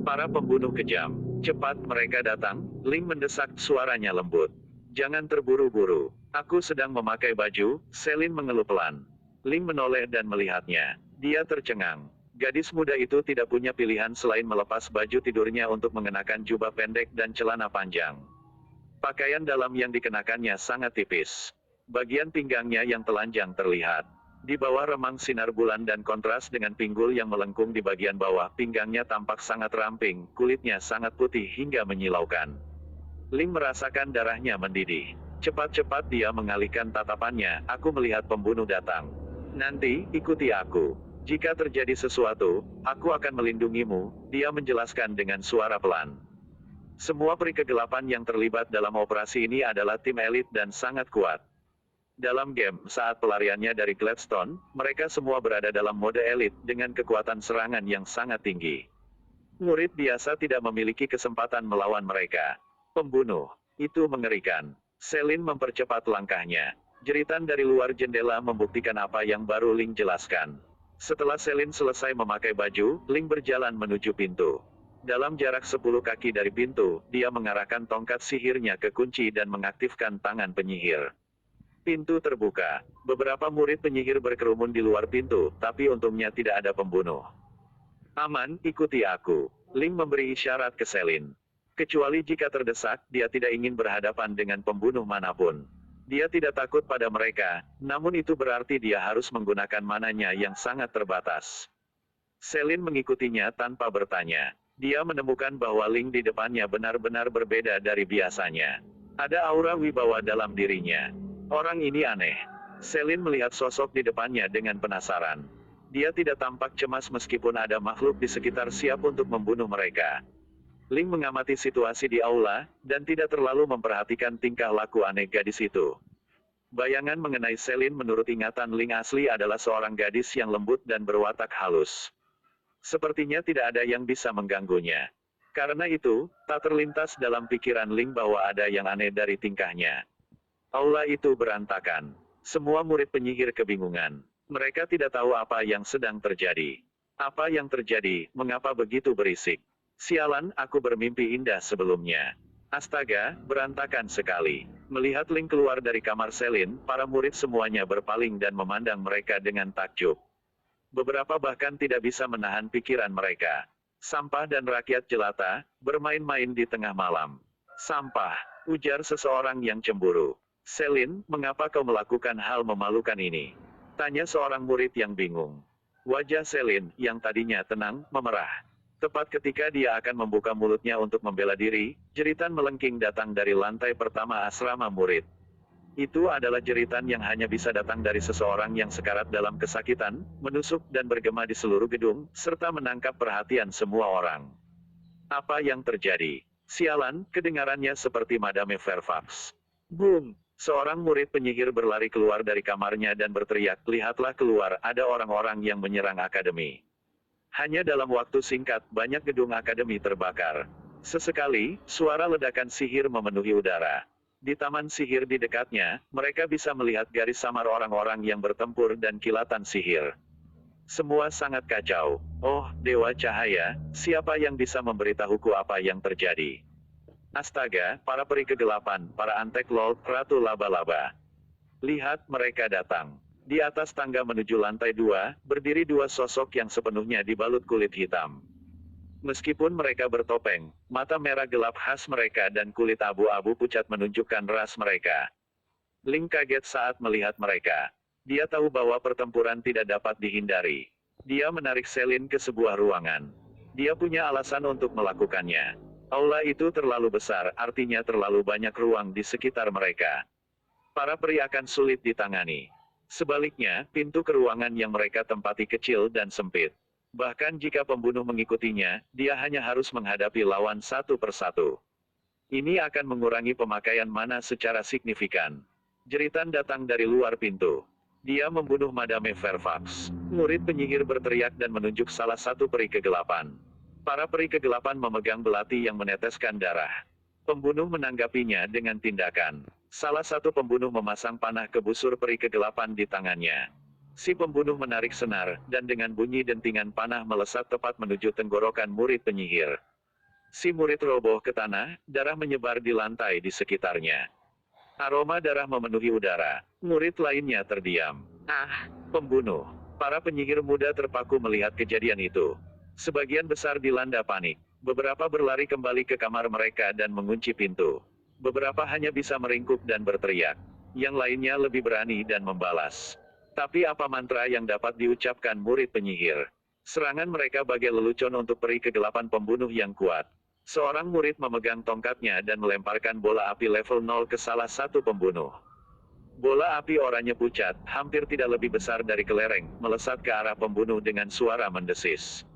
Para pembunuh kejam. Cepat mereka datang, Ling mendesak, suaranya lembut. Jangan terburu-buru. Aku sedang memakai baju, Selin mengeluh pelan. Ling menoleh dan melihatnya. Dia tercengang. Gadis muda itu tidak punya pilihan selain melepas baju tidurnya untuk mengenakan jubah pendek dan celana panjang. Pakaian dalam yang dikenakannya sangat tipis. Bagian pinggangnya yang telanjang terlihat. Di bawah remang sinar bulan dan kontras dengan pinggul yang melengkung di bagian bawah pinggangnya tampak sangat ramping, kulitnya sangat putih hingga menyilaukan. Ling merasakan darahnya mendidih. Cepat-cepat dia mengalihkan tatapannya, aku melihat pembunuh datang. Nanti, ikuti aku. Jika terjadi sesuatu, aku akan melindungimu, dia menjelaskan dengan suara pelan. Semua peri kegelapan yang terlibat dalam operasi ini adalah tim elit dan sangat kuat. Dalam game, saat pelariannya dari Gladstone, mereka semua berada dalam mode elit dengan kekuatan serangan yang sangat tinggi. Murid biasa tidak memiliki kesempatan melawan mereka. Pembunuh, itu mengerikan. Selin mempercepat langkahnya. Jeritan dari luar jendela membuktikan apa yang baru Ling jelaskan. Setelah Selin selesai memakai baju, Ling berjalan menuju pintu. Dalam jarak 10 kaki dari pintu, dia mengarahkan tongkat sihirnya ke kunci dan mengaktifkan tangan penyihir. Pintu terbuka. Beberapa murid penyihir berkerumun di luar pintu, tapi untungnya tidak ada pembunuh. Aman, ikuti aku. Ling memberi isyarat ke Selin. Kecuali jika terdesak, dia tidak ingin berhadapan dengan pembunuh manapun. Dia tidak takut pada mereka, namun itu berarti dia harus menggunakan mananya yang sangat terbatas. Selin mengikutinya tanpa bertanya. Dia menemukan bahwa Ling di depannya benar-benar berbeda dari biasanya. Ada aura wibawa dalam dirinya. Orang ini aneh. Selin melihat sosok di depannya dengan penasaran. Dia tidak tampak cemas meskipun ada makhluk di sekitar siap untuk membunuh mereka. Ling mengamati situasi di aula, dan tidak terlalu memperhatikan tingkah laku aneh gadis itu. Bayangan mengenai Selin menurut ingatan Ling asli adalah seorang gadis yang lembut dan berwatak halus. Sepertinya tidak ada yang bisa mengganggunya. Karena itu, tak terlintas dalam pikiran Ling bahwa ada yang aneh dari tingkahnya. Aula itu berantakan. Semua murid penyihir kebingungan. Mereka tidak tahu apa yang sedang terjadi. Apa yang terjadi, mengapa begitu berisik? Sialan, aku bermimpi indah sebelumnya. Astaga, berantakan sekali. Melihat Ling keluar dari kamar Selin, para murid semuanya berpaling dan memandang mereka dengan takjub. Beberapa bahkan tidak bisa menahan pikiran mereka. Sampah dan rakyat jelata, bermain-main di tengah malam. Sampah, ujar seseorang yang cemburu. Selin, mengapa kau melakukan hal memalukan ini? Tanya seorang murid yang bingung. Wajah Selin, yang tadinya tenang, memerah. Tepat ketika dia akan membuka mulutnya untuk membela diri, jeritan melengking datang dari lantai pertama asrama murid. Itu adalah jeritan yang hanya bisa datang dari seseorang yang sekarat dalam kesakitan, menusuk dan bergema di seluruh gedung, serta menangkap perhatian semua orang. Apa yang terjadi? Sialan, kedengarannya seperti Madame Fairfax. Boom! Seorang murid penyihir berlari keluar dari kamarnya dan berteriak, lihatlah keluar, ada orang-orang yang menyerang akademi. Hanya dalam waktu singkat, banyak gedung akademi terbakar. Sesekali, suara ledakan sihir memenuhi udara. Di taman sihir di dekatnya, mereka bisa melihat garis samar orang-orang yang bertempur dan kilatan sihir. Semua sangat kacau. Oh, Dewa Cahaya, siapa yang bisa memberitahuku apa yang terjadi? Astaga, para peri kegelapan, para antek lol, Ratu Laba-Laba. Lihat, mereka datang. Di atas tangga menuju lantai 2, berdiri dua sosok yang sepenuhnya dibalut kulit hitam. Meskipun mereka bertopeng, mata merah gelap khas mereka dan kulit abu-abu pucat menunjukkan ras mereka. Ling kaget saat melihat mereka. Dia tahu bahwa pertempuran tidak dapat dihindari. Dia menarik Selin ke sebuah ruangan. Dia punya alasan untuk melakukannya. Aula itu terlalu besar, artinya terlalu banyak ruang di sekitar mereka. Para peri akan sulit ditangani. Sebaliknya, pintu ke ruangan yang mereka tempati kecil dan sempit. Bahkan jika pembunuh mengikutinya, dia hanya harus menghadapi lawan satu persatu. Ini akan mengurangi pemakaian mana secara signifikan. Jeritan datang dari luar pintu. Dia membunuh Madame Fairfax. Murid penyihir berteriak dan menunjuk salah satu peri kegelapan. Para peri kegelapan memegang belati yang meneteskan darah. Pembunuh menanggapinya dengan tindakan. Salah satu pembunuh memasang panah ke busur peri kegelapan di tangannya. Si pembunuh menarik senar, dan dengan bunyi dentingan panah melesat tepat menuju tenggorokan murid penyihir. Si murid roboh ke tanah, darah menyebar di lantai di sekitarnya. Aroma darah memenuhi udara. Murid lainnya terdiam. Ah, pembunuh. Para penyihir muda terpaku melihat kejadian itu. Sebagian besar dilanda panik. Beberapa berlari kembali ke kamar mereka dan mengunci pintu. Beberapa hanya bisa meringkuk dan berteriak. Yang lainnya lebih berani dan membalas. Tapi apa mantra yang dapat diucapkan murid penyihir? Serangan mereka bagai lelucon untuk peri kegelapan pembunuh yang kuat. Seorang murid memegang tongkatnya dan melemparkan bola api level 0 ke salah satu pembunuh. Bola api oranye pucat, hampir tidak lebih besar dari kelereng, melesat ke arah pembunuh dengan suara mendesis.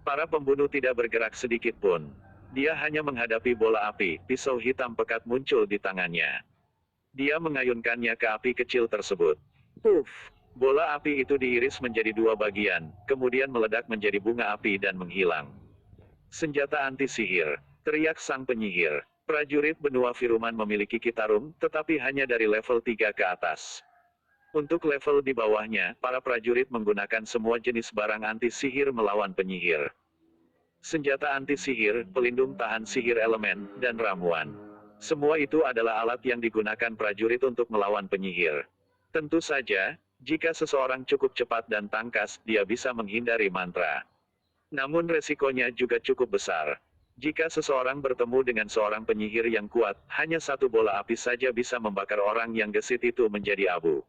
Para pembunuh tidak bergerak sedikit pun. Dia hanya menghadapi bola api, pisau hitam pekat muncul di tangannya. Dia mengayunkannya ke api kecil tersebut. Puff! Bola api itu diiris menjadi dua bagian, kemudian meledak menjadi bunga api dan menghilang. Senjata anti sihir, teriak sang penyihir. Prajurit benua Firuman memiliki Kitarum, tetapi hanya dari level 3 ke atas. Untuk level di bawahnya, para prajurit menggunakan semua jenis barang anti sihir melawan penyihir. Senjata anti sihir, pelindung tahan sihir elemen, dan ramuan. Semua itu adalah alat yang digunakan prajurit untuk melawan penyihir. Tentu saja, jika seseorang cukup cepat dan tangkas, dia bisa menghindari mantra. Namun resikonya juga cukup besar. Jika seseorang bertemu dengan seorang penyihir yang kuat, hanya satu bola api saja bisa membakar orang yang gesit itu menjadi abu.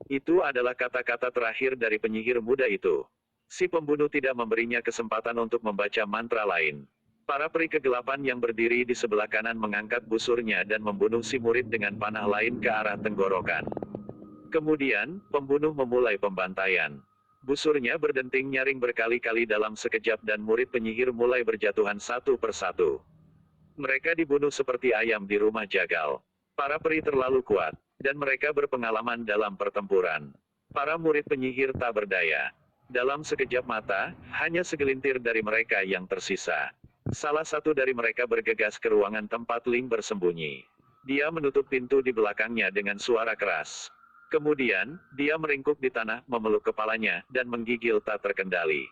Itu adalah kata-kata terakhir dari penyihir muda itu. Si pembunuh tidak memberinya kesempatan untuk membaca mantra lain. Para peri kegelapan yang berdiri di sebelah kanan mengangkat busurnya dan membunuh si murid dengan panah lain ke arah tenggorokan. Kemudian, pembunuh memulai pembantaian. Busurnya berdenting nyaring berkali-kali dalam sekejap dan murid penyihir mulai berjatuhan satu persatu. Mereka dibunuh seperti ayam di rumah jagal. Para peri terlalu kuat, dan mereka berpengalaman dalam pertempuran. Para murid penyihir tak berdaya. Dalam sekejap mata, hanya segelintir dari mereka yang tersisa. Salah satu dari mereka bergegas ke ruangan tempat Ling bersembunyi. Dia menutup pintu di belakangnya dengan suara keras. Kemudian, dia meringkuk di tanah, memeluk kepalanya, dan menggigil tak terkendali.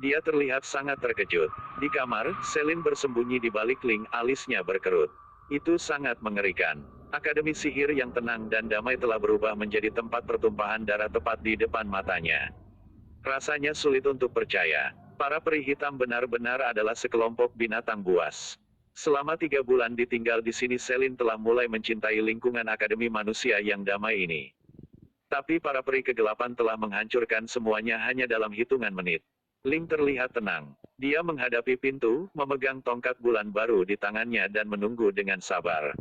Dia terlihat sangat terkejut. Di kamar, Selin bersembunyi di balik Ling, alisnya berkerut. Itu sangat mengerikan. Akademi sihir yang tenang dan damai telah berubah menjadi tempat pertumpahan darah tepat di depan matanya. Rasanya sulit untuk percaya. Para peri hitam benar-benar adalah sekelompok binatang buas. Selama 3 bulan ditinggal di sini, Selin telah mulai mencintai lingkungan akademi manusia yang damai ini. Tapi para peri kegelapan telah menghancurkan semuanya hanya dalam hitungan menit. Ling terlihat tenang. Dia menghadapi pintu, memegang tongkat bulan baru di tangannya dan menunggu dengan sabar.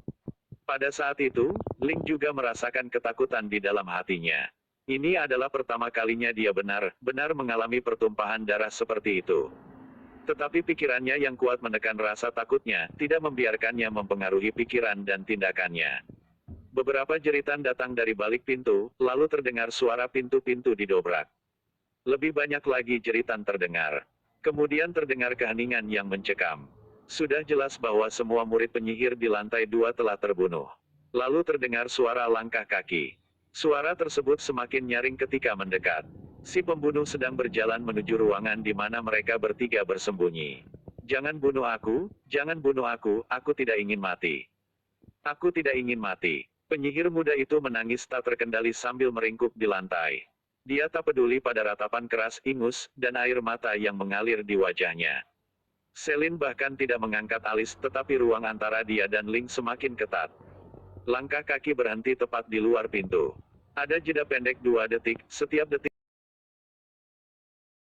Pada saat itu, Ling juga merasakan ketakutan di dalam hatinya. Ini adalah pertama kalinya dia benar-benar mengalami pertumpahan darah seperti itu. Tetapi pikirannya yang kuat menekan rasa takutnya, tidak membiarkannya mempengaruhi pikiran dan tindakannya. Beberapa jeritan datang dari balik pintu, lalu terdengar suara pintu-pintu didobrak. Lebih banyak lagi jeritan terdengar. Kemudian terdengar keheningan yang mencekam. Sudah jelas bahwa semua murid penyihir di lantai 2 telah terbunuh. Lalu terdengar suara langkah kaki. Suara tersebut semakin nyaring ketika mendekat. Si pembunuh sedang berjalan menuju ruangan di mana mereka bertiga bersembunyi. Jangan bunuh aku aku tidak ingin mati. Aku tidak ingin mati. Penyihir muda itu menangis tak terkendali sambil meringkuk di lantai. Dia tak peduli pada ratapan keras, ingus, dan air mata yang mengalir di wajahnya. Selin bahkan tidak mengangkat alis, tetapi ruang antara dia dan Ling semakin ketat. Langkah kaki berhenti tepat di luar pintu. Ada jeda pendek 2 detik, setiap detik